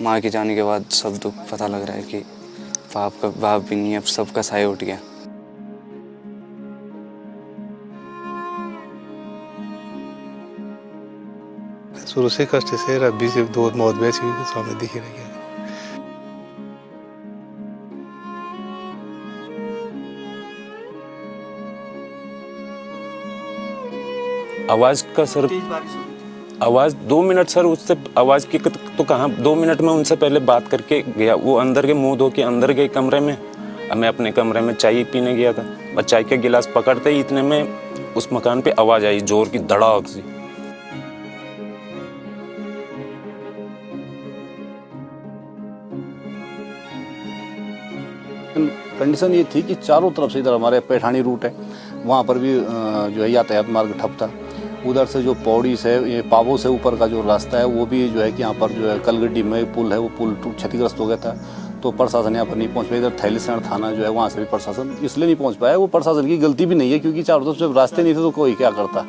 माँ के जाने के बाद सब दुख पता लग रहा है कि बाप भी नहीं है, अब सबका साया उठ गया। शुरू से कष्ट से रब्बी से दो मौत वैसी सामने दिखी रही है। आवाज का सर, आवाज 2 मिनट सर, उससे आवाज की तो कहाँ 2 मिनट में उनसे पहले बात करके गया। वो अंदर के मुंह धो के अंदर गए कमरे में। मैं अपने कमरे में चाय पीने गया था। मैं चाय का गिलास पकड़ते ही इतने में उस मकान पे आवाज आई जोर की, धड़ाक सी। कंडीशन ये थी कि चारों तरफ से, इधर हमारे पैठानी रूट है, वहाँ पर भी जो है यातायात मार्ग ठप था। उधर से जो पौड़ी से, ये पावो से ऊपर का जो रास्ता है वो भी जो है कि यहाँ पर जो है कलगड्डी में पुल है, वो पुल क्षतिग्रस्त हो गया था। तो प्रशासन यहाँ पर नहीं पहुँच पाया। इधर थैलीसैंण थाना जो है वहाँ से भी प्रशासन इसलिए नहीं पहुँच पाया। वो प्रशासन की गलती भी नहीं है, क्योंकि चारों तरफ जब रास्ते नहीं थे तो कोई क्या करता।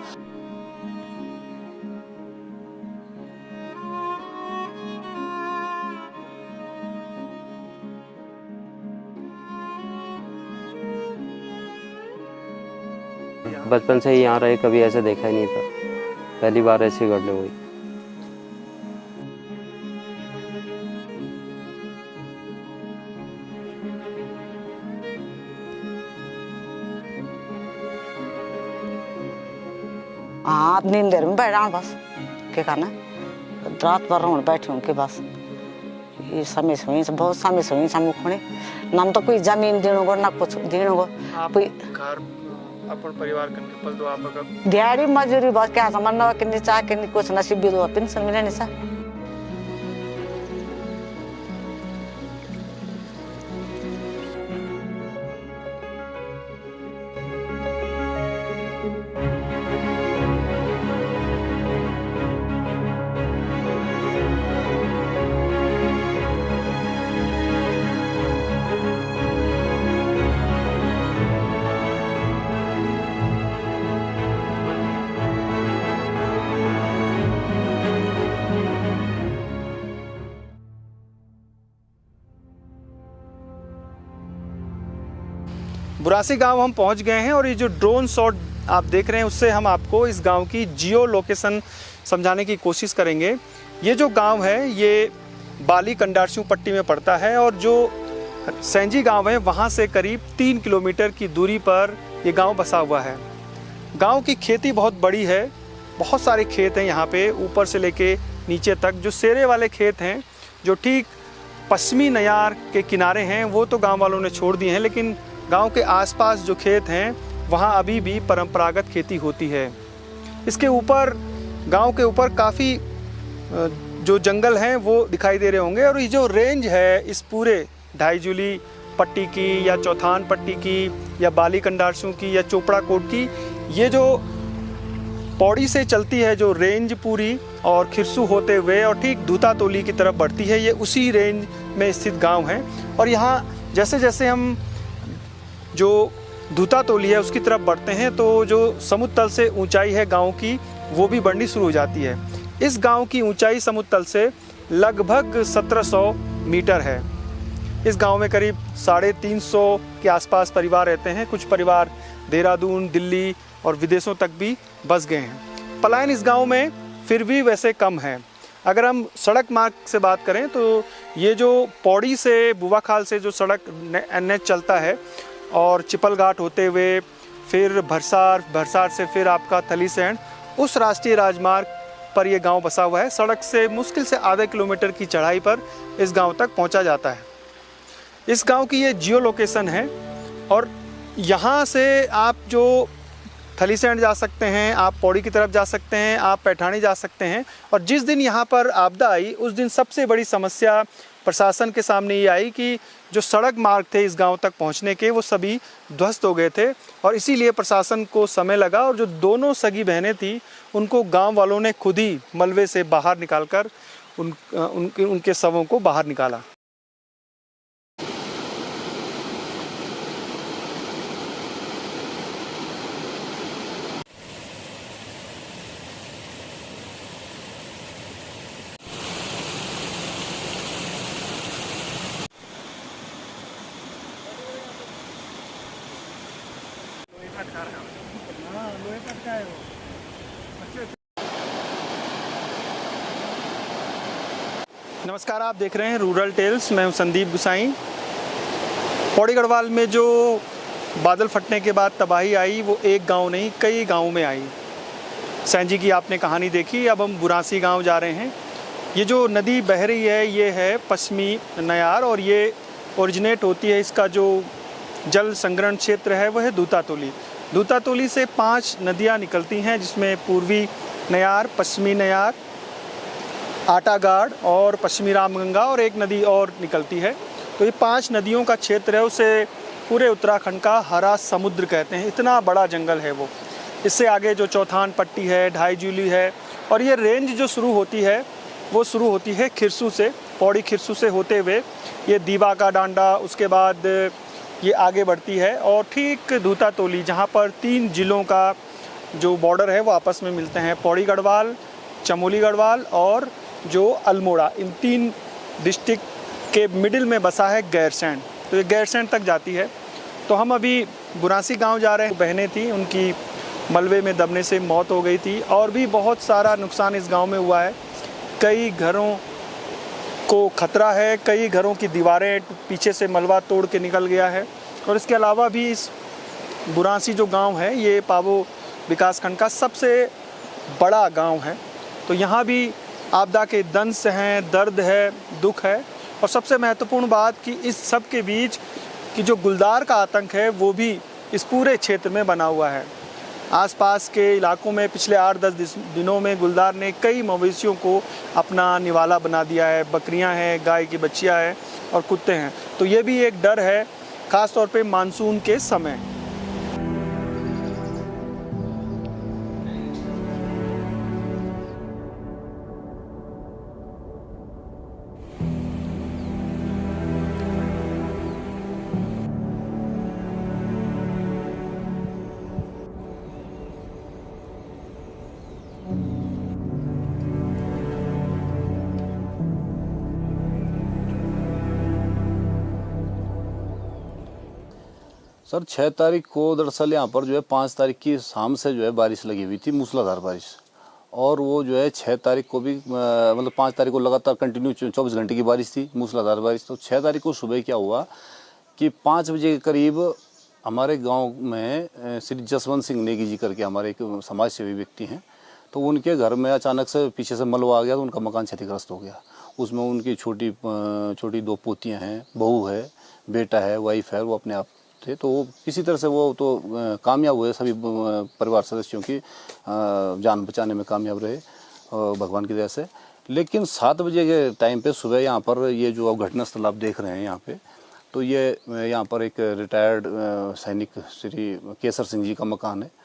बचपन से ही यहाँ रहे, कभी ऐसे देखा ही नहीं था, पहली बार ऐसी घटना हुई। हाँ, नींद में बैठा बस, क्या करना, रात भर रहूँ बैठी उनके पास। ये समय से बहुत समय से हुई नम तो कोई जमीन देने को ना कुछ देने को, कोई अपन परिवार के पल दो आप अगर दिहाड़ी मजदूरी बस क्या समझना कि चाह के कुछ नसीब भी दो पेंशन मिले नहीं सा। बुरासी गांव हम पहुंच गए हैं और ये जो ड्रोन शॉट आप देख रहे हैं उससे हम आपको इस गांव की जियो लोकेशन समझाने की कोशिश करेंगे। ये जो गांव है ये बाली कंडारसू पट्टी में पड़ता है और जो सैंजी गांव है वहां से करीब 3 किलोमीटर की दूरी पर ये गांव बसा हुआ है। गांव की खेती बहुत बड़ी है, बहुत सारे खेत हैं यहाँ पे, ऊपर से लेके नीचे तक। जो सेरे वाले खेत हैं जो ठीक पश्चिमी नयार के किनारे हैं वो तो गाँव वालों ने छोड़ दिए हैं, लेकिन गांव के आसपास जो खेत हैं वहां अभी भी परंपरागत खेती होती है। इसके ऊपर, गांव के ऊपर काफ़ी जो जंगल हैं वो दिखाई दे रहे होंगे। और ये जो रेंज है इस पूरे ढाईजुली पट्टी की या चौथान पट्टी की या बाली कंडारसू की या चोपड़ा कोट की, ये जो पौड़ी से चलती है जो रेंज पूरी और खिरसू होते हुए और ठीक धूतातोली की तरफ बढ़ती है, ये उसी रेंज में स्थित गाँव है। और यहाँ जैसे जैसे हम जो धूतातोली है उसकी तरफ बढ़ते हैं तो जो समुद्र तल से ऊंचाई है गांव की वो भी बढ़नी शुरू हो जाती है। इस गांव की ऊंचाई समुद्र तल से लगभग 1700 मीटर है। इस गांव में करीब 350 के आसपास परिवार रहते हैं। कुछ परिवार देहरादून, दिल्ली और विदेशों तक भी बस गए हैं। पलायन इस गांव में फिर भी वैसे कम है। अगर हम सड़क मार्ग से बात करें तो ये जो पौड़ी से बुवाखाल से जो सड़क NH चलता है और चिपल घाट होते हुए फिर भरसार से फिर आपका थलीसैंण, उस राष्ट्रीय राजमार्ग पर यह गांव बसा हुआ है। सड़क से मुश्किल से आधे किलोमीटर की चढ़ाई पर इस गांव तक पहुंचा जाता है। इस गांव की ये जियो लोकेशन है और यहाँ से आप जो थलीसैंण जा सकते हैं, आप पौड़ी की तरफ जा सकते हैं, आप पैठानी जा सकते हैं। और जिस दिन यहाँ पर आपदा आई उस दिन सबसे बड़ी समस्या प्रशासन के सामने ये आई कि जो सड़क मार्ग थे इस गांव तक पहुंचने के वो सभी ध्वस्त हो गए थे और इसीलिए प्रशासन को समय लगा। और जो दोनों सगी बहनें थी उनको गांव वालों ने खुद ही मलबे से बाहर निकालकर उनके शवों को बाहर निकाला। नमस्कार, आप देख रहे हैं रूरल टेल्स। मैं हूं संदीप गुसाई। पौड़ी गढ़वाल में जो बादल फटने के बाद तबाही आई वो एक गांव नहीं कई गांवों में आई। सैंजी की आपने कहानी देखी। अब हम बुरासी गांव जा रहे हैं। ये जो नदी बह रही है ये है पश्चिमी नयार और ये ओरिजिनेट होती है, इसका जो जल संग्रहण क्षेत्र है वह है दूतातोली। दूतातोली से 5 नदियाँ निकलती हैं जिसमें पूर्वी नयार, पश्चिमी नयार, आटागाड़ और पश्चिमी रामगंगा और एक नदी और निकलती है। तो ये 5 नदियों का क्षेत्र है, उसे पूरे उत्तराखंड का हरा समुद्र कहते हैं। इतना बड़ा जंगल है वो। इससे आगे जो चौथान पट्टी है, ढाई जूली है और ये रेंज जो शुरू होती है वो शुरू होती है खिरसू से, पौड़ी खिरसू से होते हुए ये दीवा का डांडा, उसके बाद ये आगे बढ़ती है और ठीक दूतातोली जहाँ पर 3 जिलों का जो बॉर्डर है वो आपस में मिलते हैं। पौड़ी गढ़वाल, चमोली गढ़वाल और जो अल्मोड़ा, इन 3 डिस्ट्रिक्ट के मिडिल में बसा है गैरसैंण। तो ये गैरसैंण तक जाती है। तो हम अभी बुरासी गांव जा रहे हैं। बहनें थी, उनकी मलबे में दबने से मौत हो गई थी और भी बहुत सारा नुकसान इस गांव में हुआ है। कई घरों को खतरा है, कई घरों की दीवारें पीछे से मलबा तोड़ के निकल गया है। और इसके अलावा भी इस बुरासी जो गांव है ये पाबो विकासखंड का सबसे बड़ा गांव है। तो यहाँ भी आपदा के दंश हैं, दर्द है, दुख है और सबसे महत्वपूर्ण बात कि इस सब के बीच कि जो गुलदार का आतंक है वो भी इस पूरे क्षेत्र में बना हुआ है। आसपास के इलाकों में पिछले 8-10 दिनों में गुलदार ने कई मवेशियों को अपना निवाला बना दिया है। बकरियां हैं, गाय की बच्चियां हैं और कुत्ते हैं। तो ये भी एक डर है, ख़ास तौर पे मानसून के समय। सर 6 तारीख को दरअसल यहाँ पर जो है 5 तारीख की शाम से जो है बारिश लगी हुई थी, मूसलाधार बारिश। और वो जो है 6 तारीख को भी मतलब 5 तारीख को लगातार कंटिन्यू 24 घंटे की बारिश थी, मूसलाधार बारिश। तो 6 तारीख को सुबह क्या हुआ कि 5 बजे के करीब हमारे गांव में श्री जसवंत सिंह नेगी जी करके हमारे एक समाज सेवी व्यक्ति हैं। तो उनके घर में अचानक से पीछे से मलबा आ गया, तो उनका मकान क्षतिग्रस्त हो गया। उसमें उनकी छोटी 2 पोतियाँ हैं, बहू है, बेटा है, वाइफ है, वो अपने आप थे। तो वो किसी तरह से वो तो कामयाब हुए, सभी परिवार सदस्यों की जान बचाने में कामयाब रहे भगवान की दया से। लेकिन 7 बजे के टाइम पे सुबह यहाँ पर ये जो अब घटना स्थल आप देख रहे हैं यहाँ पे, तो ये यहाँ पर एक रिटायर्ड सैनिक श्री केसर सिंह जी का मकान है।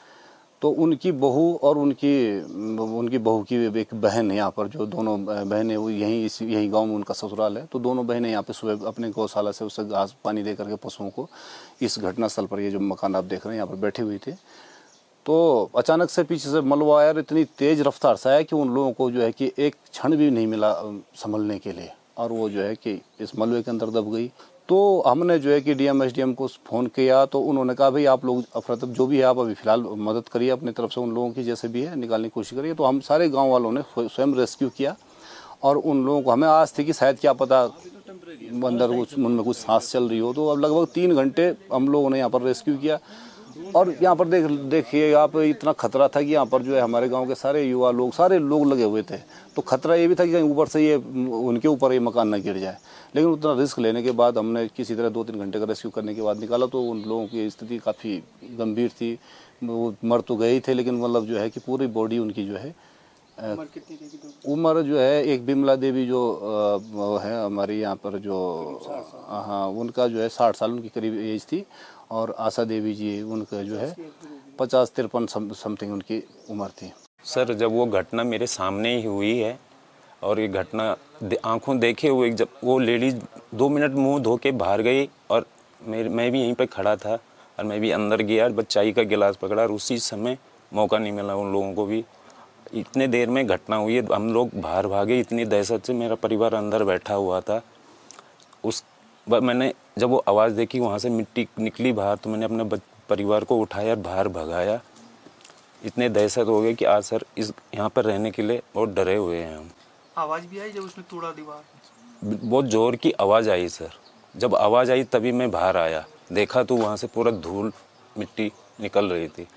तो उनकी बहू और उनकी बहू की एक बहन है यहाँ पर, जो दोनों बहनें वो यही गांव में उनका ससुराल है। तो दोनों बहनें यहाँ पे सुबह अपने गौशाला से उससे घास पानी दे करके पशुओं को इस घटनास्थल पर, ये जो मकान आप देख रहे हैं यहाँ पर बैठे हुए थे। तो अचानक से पीछे से मलबा आया, इतनी तेज़ रफ्तार से आया कि उन लोगों को जो है कि एक क्षण भी नहीं मिला संभलने के लिए, और वो जो है कि इस मलबे के अंदर दब गई। तो हमने जो है कि डीएम एसडीएम को फ़ोन किया, तो उन्होंने कहा भाई आप लोग अफरा जो भी है आप अभी फ़िलहाल मदद करिए अपनी तरफ से, उन लोगों की जैसे भी है निकालने की कोशिश करिए। तो हम सारे गांव वालों ने स्वयं रेस्क्यू किया और उन लोगों को, हमें आज थी कि शायद क्या पता अंदर उनमें कुछ सांस चल रही हो। तो अब लगभग 3 घंटे हम लोगों ने यहाँ पर रेस्क्यू किया। और यहाँ पर देखिए आप, इतना खतरा था कि यहाँ पर जो है हमारे गांव के सारे युवा लोग, सारे लोग लगे हुए थे। तो खतरा ये भी था कि कहीं ऊपर से ये उनके ऊपर ये मकान न गिर जाए। लेकिन उतना रिस्क लेने के बाद हमने किसी तरह 2-3 घंटे का रेस्क्यू करने के बाद निकाला। तो उन लोगों की स्थिति काफ़ी गंभीर थी, वो मर तो गई थे, लेकिन मतलब जो है कि पूरी बॉडी उनकी जो है, उम्र जो है, एक बिमला देवी जो है हमारी यहाँ पर जो, हाँ, उनका जो है 60 साल उनकी करीब एज थी। और आशा देवी जी उनका जो है 50-53 समथिंग उनकी उम्र थी। सर जब वो घटना मेरे सामने ही हुई है और ये घटना आंखों देखे हुए, जब वो लेडीज 2 मिनट मुंह धो के बाहर गई और मैं भी यहीं पे खड़ा था और मैं भी अंदर गया, बस चाय का गिलास पकड़ा और उसी समय मौका नहीं मिला उन लोगों को भी। इतने देर में घटना हुई है, हम लोग बाहर भागे इतनी दहशत से, मेरा परिवार अंदर बैठा हुआ था। मैंने जब वो आवाज़ देखी, वहाँ से मिट्टी निकली बाहर, तो मैंने अपने परिवार को उठाया, बाहर भगाया। इतने दहशत हो गए कि आज सर इस यहाँ पर रहने के लिए बहुत डरे हुए हैं हम। आवाज़ भी आई जब उसने तोड़ा दीवार? बहुत ज़ोर की आवाज़ आई सर। जब आवाज़ आई तभी मैं बाहर आया, देखा तो वहाँ से पूरा धूल मिट्टी निकल रही थी।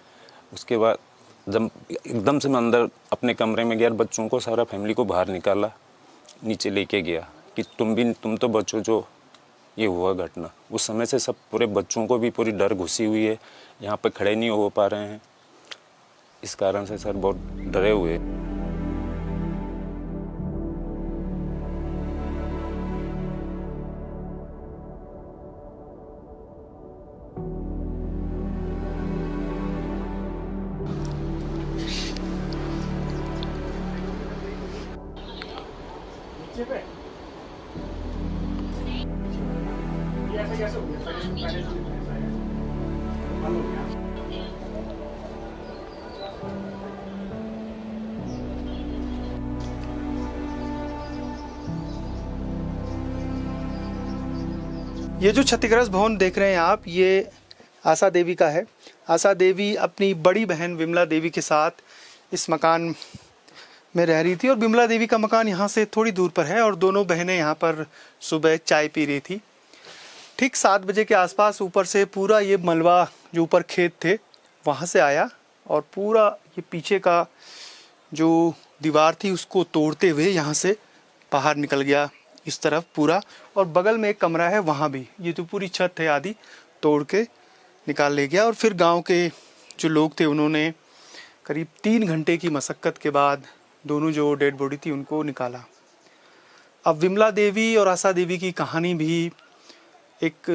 उसके बाद जब एकदम से मैं अंदर अपने कमरे में गया, बच्चों को, सारा फैमिली को बाहर निकाला, नीचे लेके गया कि तुम तो बच्चों, जो ये हुआ घटना। उस समय से सब पूरे बच्चों को भी पूरी डर घुसी हुई है, यहाँ पे खड़े नहीं हो पा रहे हैं। इस कारण से सर बहुत डरे हुए। ये जो क्षतिग्रस्त भवन देख रहे हैं आप, ये आशा देवी का है। आशा देवी अपनी बड़ी बहन विमला देवी के साथ इस मकान में रह रही थी और विमला देवी का मकान यहाँ से थोड़ी दूर पर है और दोनों बहनें यहाँ पर सुबह चाय पी रही थी। ठीक 7 बजे के आसपास ऊपर से पूरा ये मलबा, जो ऊपर खेत थे वहाँ से आया और पूरा ये पीछे का जो दीवार थी उसको तोड़ते हुए यहाँ से बाहर निकल गया इस तरफ पूरा। और बगल में एक कमरा है, वहाँ भी ये तो पूरी छत है आधी तोड़ के निकाल ले गया। और फिर गांव के जो लोग थे उन्होंने करीब 3 घंटे की मशक्क़त के बाद दोनों जो डेड बॉडी थी उनको निकाला। अब विमला देवी और आशा देवी की कहानी भी एक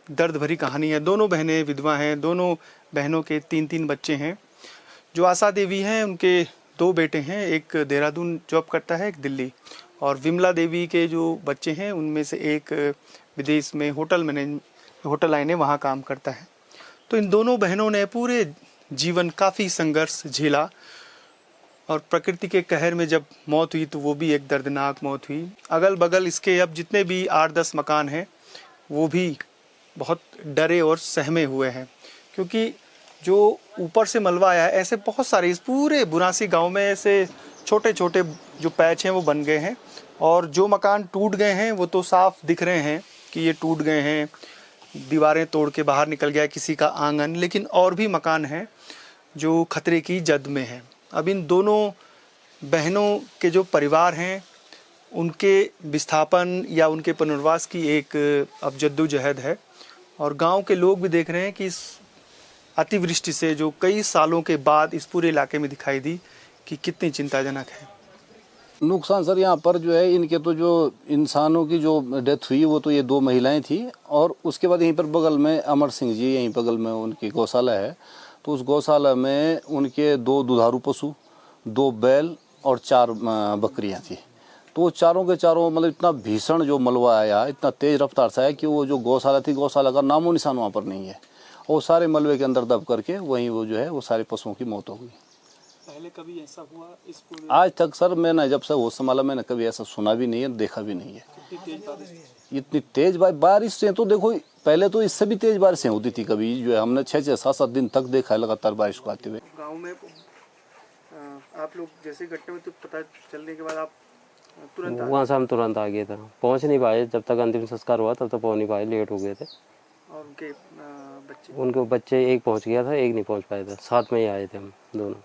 दर्द भरी कहानी है। दोनों बहनें विधवा हैं, दोनों बहनों के 3-3 बच्चे हैं। जो आशा देवी हैं उनके 2 बेटे हैं, एक देहरादून जॉब करता है, एक दिल्ली। और विमला देवी के जो बच्चे हैं उनमें से एक विदेश में होटल लाइन है, वहाँ काम करता है। तो इन दोनों बहनों ने पूरे जीवन काफ़ी संघर्ष झेला और प्रकृति के कहर में जब मौत हुई तो वो भी एक दर्दनाक मौत हुई। अगल बगल इसके अब जितने भी 8-10 मकान हैं वो भी बहुत डरे और सहमे हुए हैं, क्योंकि जो ऊपर से मलबा आया है, ऐसे बहुत सारे इस पूरे बुरासी गांव में ऐसे छोटे छोटे जो पैच हैं वो बन गए हैं। और जो मकान टूट गए हैं वो तो साफ दिख रहे हैं कि ये टूट गए हैं, दीवारें तोड़ के बाहर निकल गया किसी का आंगन। लेकिन और भी मकान हैं जो खतरे की जद में हैं। अब इन दोनों बहनों के जो परिवार हैं उनके विस्थापन या उनके पुनर्वास की एक अब जद्दोजहद है। और गांव के लोग भी देख रहे हैं कि इस अतिवृष्टि से जो कई सालों के बाद इस पूरे इलाके में दिखाई दी कि कितनी चिंताजनक है। नुकसान सर यहाँ पर जो है, इनके तो जो इंसानों की जो डेथ हुई वो तो ये 2 महिलाएं थी। और उसके बाद यहीं पर बगल में अमर सिंह जी, यहीं बगल में उनकी गौशाला है। तो उस गौशाला में उनके 2 दुधारू पशु, 2 बैल और 4 बकरियां थी। तो वो चारों के चारों मतलब इतना भीषण जो मलबा आया, इतना तेज़ रफ्तार से आया कि वो जो गौशाला थी, गौशाला का नामो निशान वहाँ पर नहीं है। और सारे मलबे के अंदर दब करके वहीं वो जो है वो सारे पशुओं की मौत हो गई। पहले कभी ऐसा हुआ इस पूरे? आज तक सर मैंने जब से होश संभाला मैंने कभी ऐसा सुना भी नहीं है, देखा भी नहीं है। इतनी तेज बारिश से तो देखो, पहले तो इससे भी तेज बारिशें होती थी। कभी जो है हमने 6-6, 7-7 दिन तक देखा है लगातार बारिश को आते हुए। गाँव में आप लोग जैसे घटना में तो पता चलने के बाद आप तुरंत वहाँ से हम तुरंत आ गए थे, पहुँच नहीं पाए। जब तक अंतिम संस्कार हुआ तब तक पहुँच नहीं पाए, लेट हो गए थे। और उनके बच्चे एक पहुँच गया था, एक नहीं पहुँच पाए थे। साथ में ही आए थे हम दोनों।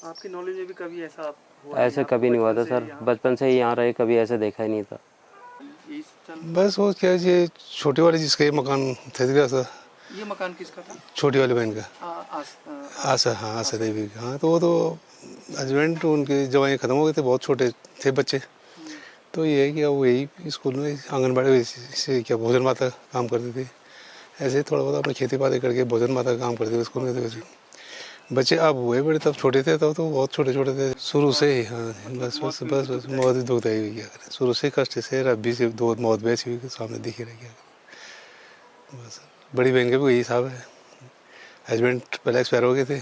आपकी नॉलेज में भी कभी ऐसा हुआ? ऐसे कभी नहीं हुआ था सर, बचपन से ही यहाँ रहे, कभी ऐसे देखा ही नहीं था। बस वो क्या, ये छोटी वाली जिसका ये मकान थे था। ये मकान किसका था? छोटी वाली बहन का, आशा। हाँ, आशा देवी का। हाँ, तो वो तो हस्बैंड उनके जवाई खत्म हो गए थे, बहुत छोटे थे बच्चे। तो ये है कि वो यही स्कूल में आंगनबाड़ी से क्या भोजन माता काम करती थी। ऐसे थोड़ा बहुत अपने खेती बाड़ी करके भोजन माता का काम करते थे स्कूल में। तो बच्चे अब हुए बड़े, तब छोटे थे, तब तो बहुत छोटे छोटे थे शुरू से ही। हाँ, बस मौत ही दुखदाई हुई, क्या करें। शुरू से कष्ट से अभी से 2 मौत वैसी हुई सामने दिखी रही, क्या करें। बस बड़ी बहन का भी यही हिसाब है। हस्बैंड पहले एक्सपायर हो गए थे,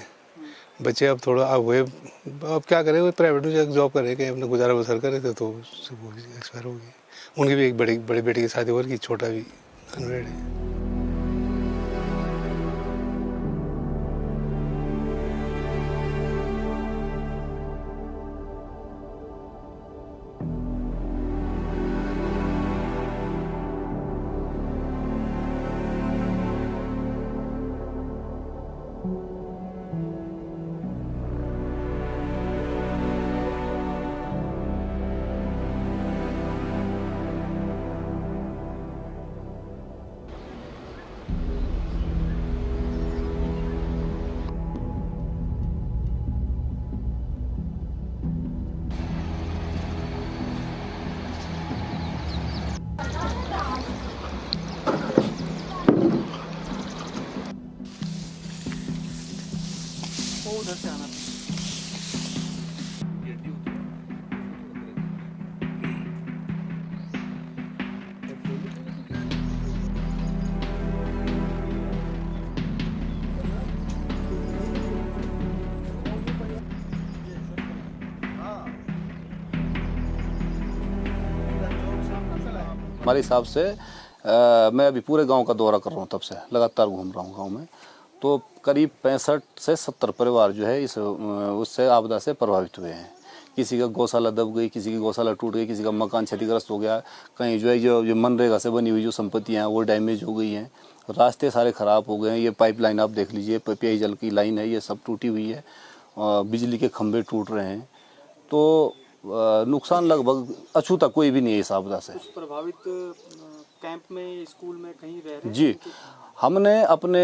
बच्चे अब थोड़ा अब हुए। अब क्या करें, वो प्राइवेट में जॉब कर रहे, कहीं अपना गुजारा बसर कर रहे थे, तो वो भी एक्सपायर हो गई। उनकी भी एक बड़ी बेटी की शादी हो रही, छोटा भी अनमेरिड है। वो उधर से आना था। हमारे हिसाब से मैं अभी पूरे गांव का दौरा कर रहा हूं, तब से लगातार घूम रहा हूं गांव में, तो करीब 65 से 70 परिवार जो है इस उससे आपदा से प्रभावित हुए हैं। किसी का गौशाला दब गई, किसी की गौशाला टूट गई, किसी का मकान क्षतिग्रस्त हो गया, कहीं जो है जो मनरेगा से बनी हुई जो संपत्तियाँ हैं वो डैमेज हो गई हैं, रास्ते सारे ख़राब हो गए हैं। ये पाइपलाइन आप देख लीजिए, पेयजल की लाइन है, ये सब टूटी हुई है, बिजली के खंभे टूट रहे हैं, तो नुकसान लगभग अछूता कोई भी नहीं है इस आपदा से। कुछ प्रभावित कैंप में, स्कूल में कहीं रह रहे जी, हमने अपने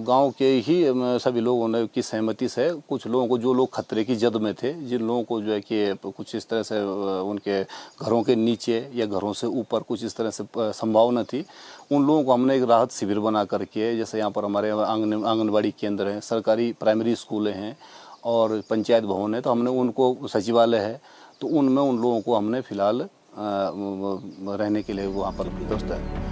गांव के ही सभी लोगों ने की सहमति से कुछ लोगों को, जो लोग खतरे की जद में थे, जिन लोगों को जो है कि कुछ इस तरह से उनके घरों के नीचे या घरों से ऊपर कुछ इस तरह से संभावना थी, उन लोगों को हमने एक राहत शिविर बना करके, जैसे यहाँ पर हमारे आंगनबाड़ी केंद्र हैं, सरकारी प्राइमरी स्कूलें हैं और पंचायत भवन है, तो हमने उनको, सचिवालय है, तो उनमें उन लोगों को हमने फिलहाल रहने के लिए वहाँ पर व्यवस्था है।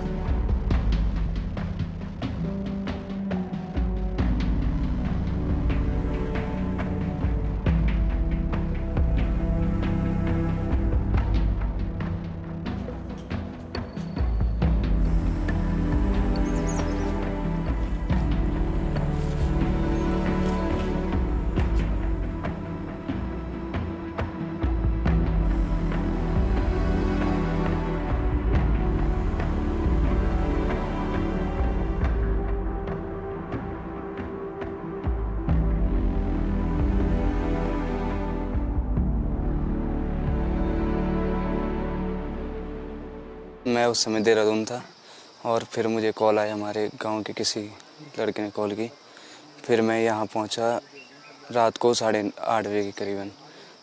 मैं उस समय देहरादून था और फिर मुझे कॉल आया, हमारे गांव के किसी लड़के ने कॉल की। फिर मैं यहाँ पहुँचा रात को 8:30 बजे के करीबन।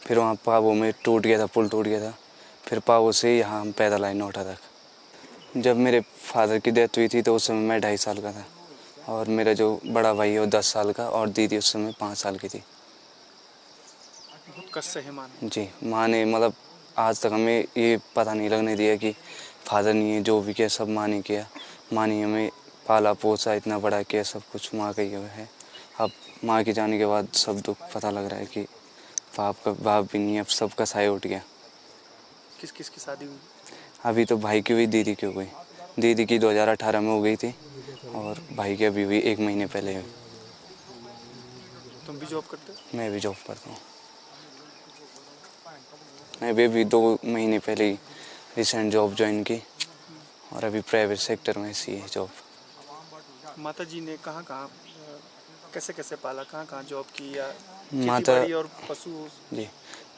फिर वहाँ पावो में टूट गया था, पुल टूट गया था। फिर पावो से यहाँ हम पैदल आए नोटा तक। जब मेरे फादर की डेथ हुई थी तो उस समय मैं 2.5 साल का था और मेरा जो बड़ा भाई है वो 10 साल का और दीदी उस समय 5 साल की थी। कष्ट सहे माने। जी, माँ ने मतलब आज तक हमें ये पता नहीं लगने दिया कि फादर नहीं है, जो भी किया सब माँ ने किया। माँ ने हमें पाला पोसा, इतना बड़ा किया, सब कुछ माँ का ही है। अब माँ के जाने के बाद सब दुख पता लग रहा है कि बाप भी नहीं है, अब सबका साया उठ गया। किस किस की शादी हुई? अभी तो भाई की हुई, दीदी की हो गई। दीदी की 2018 में हो गई थी और भाई की अभी भी 1 महीने पहले हुई। तुम भी जॉब करते हो? मैं भी जॉब करता हूँ। मैं भी 2 महीने पहले ही रिसेंट जॉब ज्वाइन की और अभी प्राइवेट सेक्टर में सी है जॉब। माता जी ने कहाँ कैसे कैसे पाला, कहाँ जॉब की, या माता खेती और पशु? जी,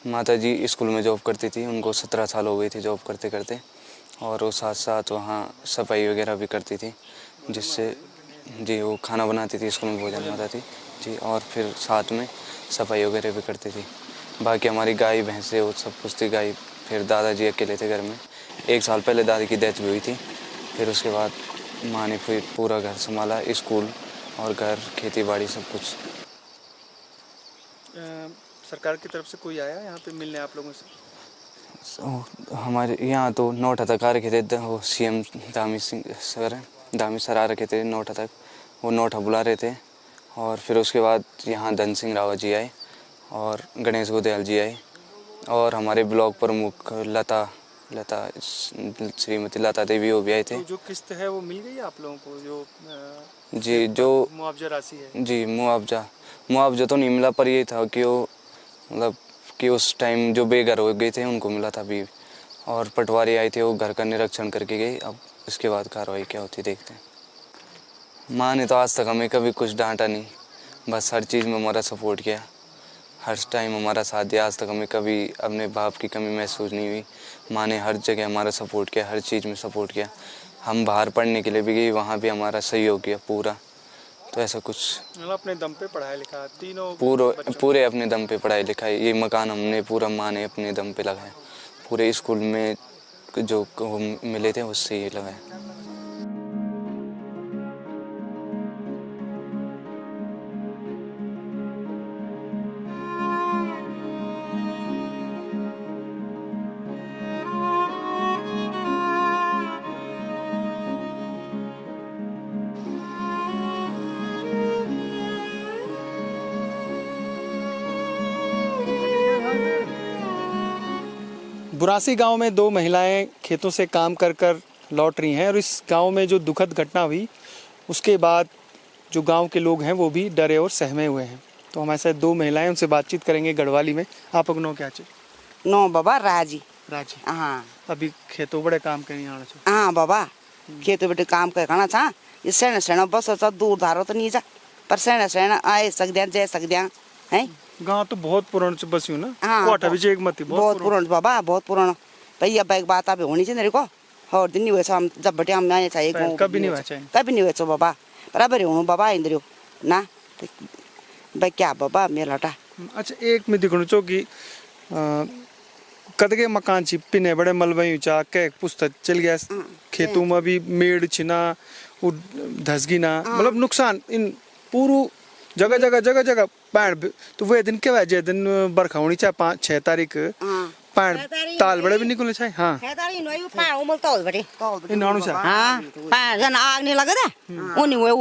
माता जी स्कूल में जॉब करती थी, उनको 17 साल हो गए थे जॉब करते करते, और वो साथ साथ वहाँ सफाई वगैरह भी करती थी, जिससे जी वो खाना बनाती थी, स्कूल में भोजन बनाती थी जी, और फिर साथ में सफाई वगैरह भी करती थी। बाकी हमारी गाय भैंसे वो सब कुछ थी। गाय, फिर दादाजी अकेले थे घर में। 1 साल पहले दादी की डेथ भी हुई थी। फिर उसके बाद माँ ने फिर पूरा घर संभाला, स्कूल और घर, खेती बाड़ी सब कुछ। सरकार की तरफ से कोई आया यहाँ पे मिलने आप लोगों से? हमारे यहाँ तो नोटा तक आ रखे थे, वो CM दामी सर आ रखे थे नोटा तक। वो नोटा बुला रहे थे और फिर उसके बाद यहाँ धन सिंह रावत जी आए और गणेश गोदयाल जी आए और हमारे ब्लॉक प्रमुख श्रीमती लता देवी वो भी आए थे। तो जो किस्त है वो मिल गई आप लोगों को, जो जी, जो मुआवजा राशि है? जी, मुआवजा तो नहीं मिला, पर ये था कि वो मतलब कि उस टाइम जो बेघर हो गए थे उनको मिला था अभी। और पटवारी आए थे, वो घर का निरीक्षण करके गए। अब इसके बाद कार्रवाई क्या होती देखते हैं। माँ ने तो आज तक हमें कभी कुछ डांटा नहीं, बस हर चीज़ में हमारा सपोर्ट किया, हर टाइम हमारा साथ दिया। आज तक हमें कभी अपने बाप की कमी महसूस नहीं हुई। माँ ने हर जगह हमारा सपोर्ट किया, हर चीज़ में सपोर्ट किया। हम बाहर पढ़ने के लिए भी गए, वहाँ भी हमारा सहयोग किया पूरा। तो ऐसा कुछ अपने दम पे पढ़ाई लिखा तीनों पूरे अपने दम पे पढ़ाई लिखाई। ये मकान हमने पूरा माँ ने अपने दम पे लगाया। पूरे स्कूल में जो मिले थे उससे ये लगाया। बुरासी गांव में दो महिलाएं खेतों से काम कर कर लौट रही हैं और इस गांव में जो दुखद घटना हुई उसके बाद जो गांव के लोग हैं वो भी डरे और सहमे हुए हैं। तो हमारे साथ दो महिलाएं, उनसे बातचीत करेंगे गढ़वाली में। आप अपनो क्या चाहिए? नो बाबा राजी राजी। हाँ अभी खेतों बड़े काम करी आना चाहिए। हाँ बाबा खेतों बेटे काम करना था ये सेना सेना बस दूर धारो तो नहीं जा पर सेना सेना आए सकद्या जय सकद्या है। गांव तो बहुत पुराना से बसी हूँ ना। हाँ, कोठा भी एक मत बहुत पुराना बाबा बहुत पुराना भैया बैग बात आप होनी चाहिए मेरे को और दिन नहीं हुए हम जब बटे हम आए चाहिए कभी नहीं हुआ चाहिए कभी नहीं हुए बाबा बराबर हूँ बाबा इंद्रियो ना भाई क्या बाबा मेरा लटा। अच्छा एक में दिखना चो कि कदगे मकान छी पिने बड़े मलबई चा के पुस्तक चल गया खेतों में भी मेड़ छिना धसगी ना मतलब नुकसान इन पूरू जगह जगह जगह जगह पैण तो वे दिन के वजह दिन बरखा होनी चाहे 5-6 तारीख पैण ताल बड़े भी निकलने चाहिए। हाँ इन्होंने सा हाँ पैर जन आग नहीं लगे थे उन्हीं हुए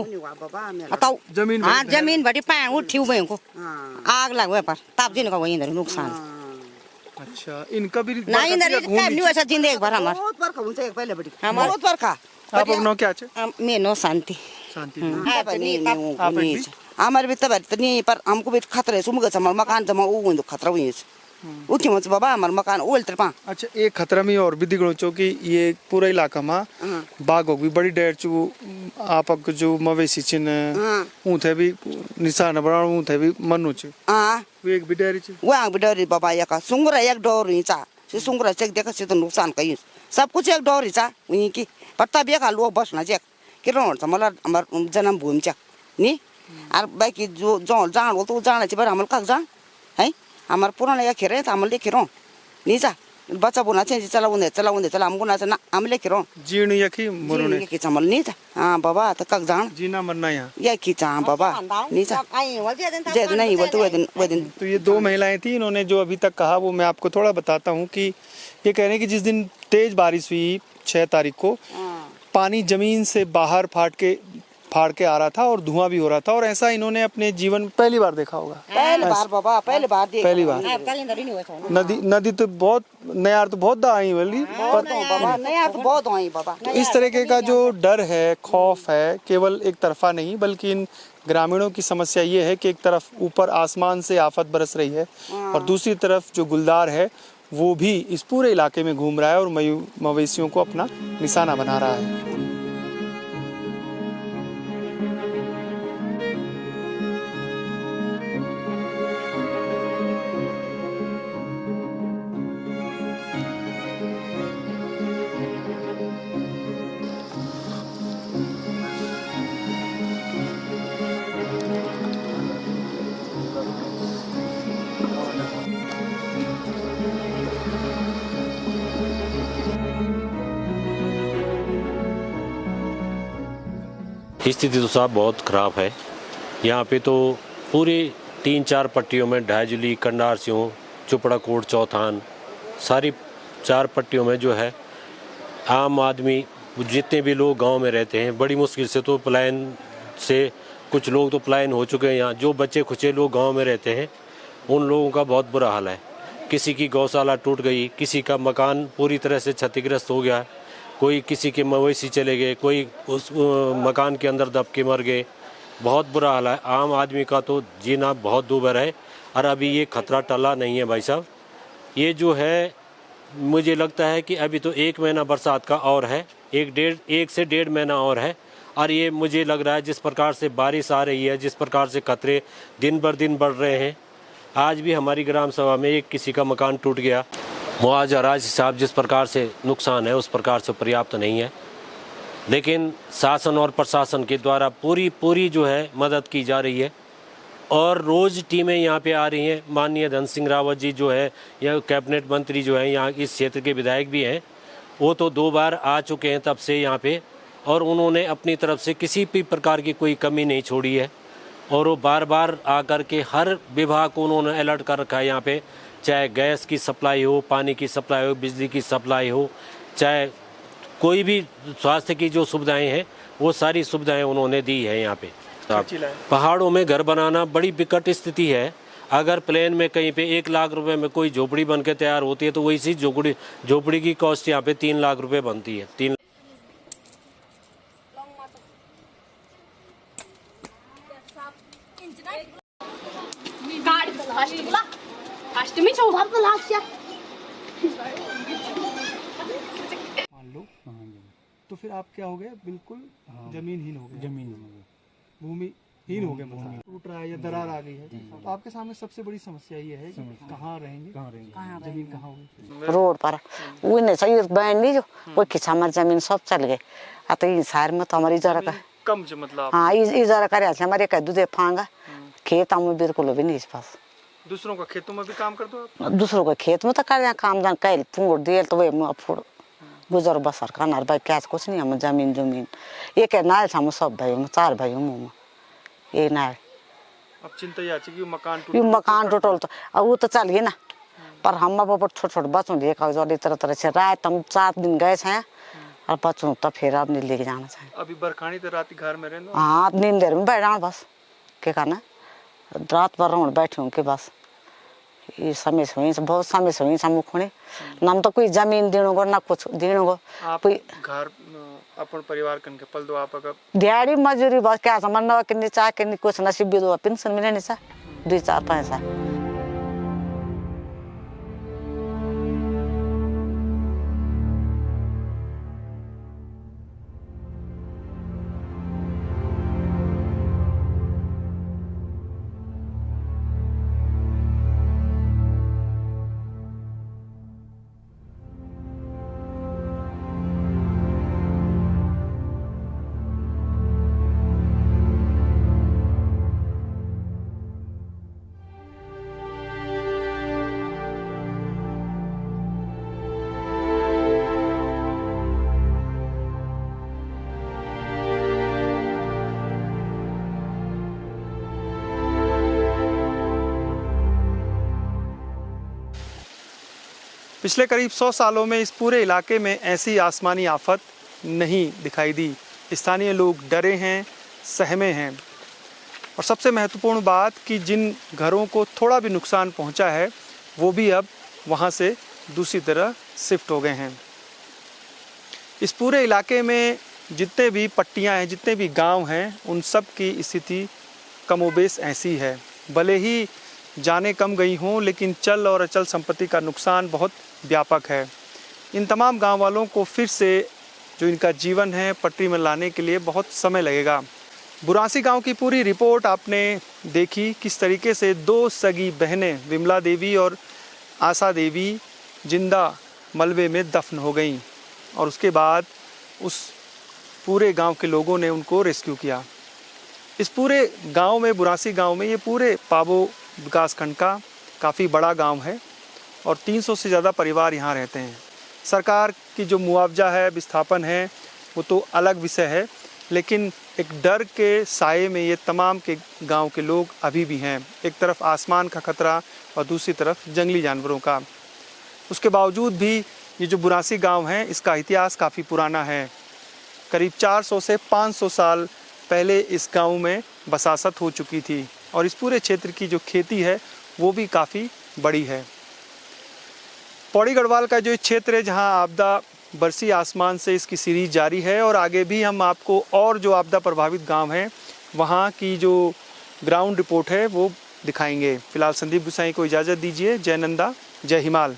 बताओ जमीन हाँ जमीन बड़ी पैर उठी हुए को आग लगे पर तब जिन का वही इधर नुकसान। अच्छा इनका भी नहीं इधर नहीं वैसा जिंदे एक बार हमार बहुत बरखा उनसे पहले बड़ी हमार बहुत बरखा। आप अपनो क्या चाहिए? मेनो शांति शांति। हमारे भी तब नहीं पर हमको भी खतरे सुमग हमारे मकान जमा वो खतरा हुई उठी मत बाबा हमारे मकान ओल्टर पा। अच्छा एक खतरा में और भी दिखो चो कि ये पूरा इलाका में बाघ भी बड़ी डेर चु आप जो मवेशी छिन ऊथे भी निशान बना ऊथे भी मनु छु। हां वो एक भी डेरी छु वहां भी डेरी बाबा या सुंगरा एक डोर ही चा से सुंगरा चेक देखा से तो नुकसान कई सब कुछ एक डोर ही चा वही की पत्ता भी का लोग बस ना चेक किरण समला हमार जन्म भूमि चेक नी और बाकी जो जो जान तो जाने छ पर हमल का जान है हमार पुराना या खेरे त हमले खेरो नी जा बच्चा बुना चाहिँ चला हमको ना ना हमले खेरो जीण यखी मरुने ये की चमल नी था। हां बाबा त कक जान जीना मरना यहाँ ये की चा बाबा नी जा जे नहीं बोलते वो दिन। तो ये दो महिलाएं थी, इन्होंने जो अभी तक कहा वो मैं आपको थोड़ा बताता हूँ कि ये कह रहे हैं कि जिस दिन तेज बारिश हुई 6 तारीख को पानी जमीन से बाहर फाड़ के आ रहा था और धुआं भी हो रहा था और ऐसा इन्होंने अपने जीवन में पहली बार देखा होगा। पहली बार बाबा पहली बार नदी तो बहुत नयार तो बहुत आई वाली बाबा नयार तो बहुत आई बाबा। तो इस तरीके का जो डर है खौफ है केवल एक तरफा नहीं बल्कि इन ग्रामीणों की समस्या ये है कि एक तरफ ऊपर आसमान से आफत बरस रही है और दूसरी तरफ जो गुलदार है वो भी इस पूरे इलाके में घूम रहा है और मवेशियों को अपना निशाना बना रहा है। स्थिति तो साहब बहुत ख़राब है। यहाँ पे तो पूरी 3-4 पट्टियों में ढाईजुली, कंडार सिंह, चुपड़ा कोट, चौथान सारी 4 पट्टियों में जो है आम आदमी जितने भी लोग गांव में रहते हैं बड़ी मुश्किल से तो पलायन से कुछ लोग तो पलायन हो चुके हैं। यहाँ जो बच्चे खुचे लोग गांव में रहते हैं उन लोगों का बहुत बुरा हाल है। किसी की गौशाला टूट गई, किसी का मकान पूरी तरह से क्षतिग्रस्त हो गया, कोई किसी के मवेशी चले गए, कोई उस मकान के अंदर दब के मर गए। बहुत बुरा हाल है। आम आदमी का तो जीना बहुत दूभर है और अभी ये खतरा टला नहीं है भाई साहब। ये जो है मुझे लगता है कि अभी तो 1 महीना बरसात का और है, 1 से 1.5 महीना और है और ये मुझे लग रहा है जिस प्रकार से बारिश आ रही है, जिस प्रकार से खतरे दिन बर दिन बढ़ रहे हैं। आज भी हमारी ग्राम सभा में एक किसी का मकान टूट गया, मुआवजा राशि साहब जिस प्रकार से नुकसान है उस प्रकार से पर्याप्त नहीं है, लेकिन शासन और प्रशासन के द्वारा पूरी जो है मदद की जा रही है और रोज़ टीमें यहाँ पे आ रही हैं। माननीय धन सिंह रावत जी जो है या कैबिनेट मंत्री जो है यहाँ इस क्षेत्र के विधायक भी हैं, वो तो 2 बार आ चुके हैं तब से यहाँ पे और उन्होंने अपनी तरफ से किसी भी प्रकार की कोई कमी नहीं छोड़ी है और वो बार आकर के हर विभाग को उन्होंने अलर्ट कर रखा है यहाँ पे, चाहे गैस की सप्लाई हो, पानी की सप्लाई हो, बिजली की सप्लाई हो, चाहे कोई भी स्वास्थ्य की जो सुविधाएं हैं वो सारी सुविधाएं उन्होंने दी है यहाँ पे। पहाड़ों में घर बनाना बड़ी विकट स्थिति है अगर प्लेन में कहीं पे 1 लाख रुपए में कोई झोपड़ी बन के तैयार होती है तो वही सी झोपड़ी की कॉस्ट यहाँ पे 3 लाख रुपए बनती है। 3 मान लो तो फिर आप क्या हो गए, बिल्कुल जमीनहीन हो गए, भूमिहीन हो गए, मतलब टूट रहा है या दरार आ गई है। तो आपके सामने सबसे बड़ी समस्या ये है कि कहाँ रहेंगे, जमीन कहाँ होगी। रोड पर वो नहीं सही बैंड नहीं जो कोई खिंचा हमारी जमीन सब चल गए। तो ये शहर में तो हमारी इजारा का कम जो मतलब हाँ इजारा करे हमारे कह दूधे फांगा खेत हम बिल्कुल भी नहीं इस पास। दूसरों का खेतों में भी काम कर दो आप? दूसरों के खेत में तो कर काम दान कैल फूट दिए तो वही फूट गुजर बसर करना भाई क्या कुछ नहीं हम जमीन एक नाल हम सब भाई 4 भाई मुँह ये नाल। अब चिंता ये आती कि मकान टूटल तो अब वो तो चलिए ना, पर हम अब छोटे बच्चों लिए कागज तरह से रात हम 4 दिन गए हैं और बच्चों तो फिर अब नहीं लेके जाना चाहिए। अभी बरखानी तो रात घर में रहना? हाँ नींद देर में बैठ रहा बस क्या करना रात भर रहूँ बैठे हूँ के बस ये समय से हुई बहुत समय से हुई हम खोने नम तो कोई जमीन देने को ना कुछ देने को कोई घर अपन परिवार कन के पल दो आप अगर दिहाड़ी मजदूरी बस क्या समझना किन्नी चाह किन्नी कुछ नसीब भी दो पेंशन मिले नहीं सा 2-4 पैसा। पिछले करीब 100 सालों में इस पूरे इलाके में ऐसी आसमानी आफत नहीं दिखाई दी। स्थानीय लोग डरे हैं, सहमे हैं और सबसे महत्वपूर्ण बात कि जिन घरों को थोड़ा भी नुकसान पहुंचा है वो भी अब वहां से दूसरी तरह शिफ्ट हो गए हैं। इस पूरे इलाके में जितने भी पट्टियां हैं, जितने भी गांव हैं, उन सब की स्थिति कमोबेश ऐसी है। भले ही जाने कम गई हों लेकिन चल और अचल संपत्ति का नुकसान बहुत व्यापक है। इन तमाम गांव वालों को फिर से जो इनका जीवन है पटरी में लाने के लिए बहुत समय लगेगा। बुरासी गांव की पूरी रिपोर्ट आपने देखी, किस तरीके से 2 सगी बहनें विमला देवी और आशा देवी जिंदा मलबे में दफन हो गईं और उसके बाद उस पूरे गांव के लोगों ने उनको रेस्क्यू किया। इस पूरे गांव में, बुरासी गांव में, ये पूरे पाबो विकासखंड का काफ़ी बड़ा गांव है और 300 से ज़्यादा परिवार यहाँ रहते हैं। सरकार की जो मुआवजा है, विस्थापन है, वो तो अलग विषय है, लेकिन एक डर के साए में ये तमाम के गांव के लोग अभी भी हैं। एक तरफ आसमान का खतरा और दूसरी तरफ जंगली जानवरों का। उसके बावजूद भी ये जो बुरासी गांव है इसका इतिहास काफ़ी पुराना है। करीब 400 से 500 साल पहले इस गांव में बसासत हो चुकी थी और इस पूरे क्षेत्र की जो खेती है वो भी काफ़ी बड़ी है। पौड़ी गढ़वाल का जो क्षेत्र है जहां आपदा बरसी आसमान से इसकी सीरीज जारी है और आगे भी हम आपको और जो आपदा प्रभावित गांव हैं वहां की जो ग्राउंड रिपोर्ट है वो दिखाएंगे। फिलहाल संदीप गुसाई को इजाज़त दीजिए। जय नंदा, जय हिमाल।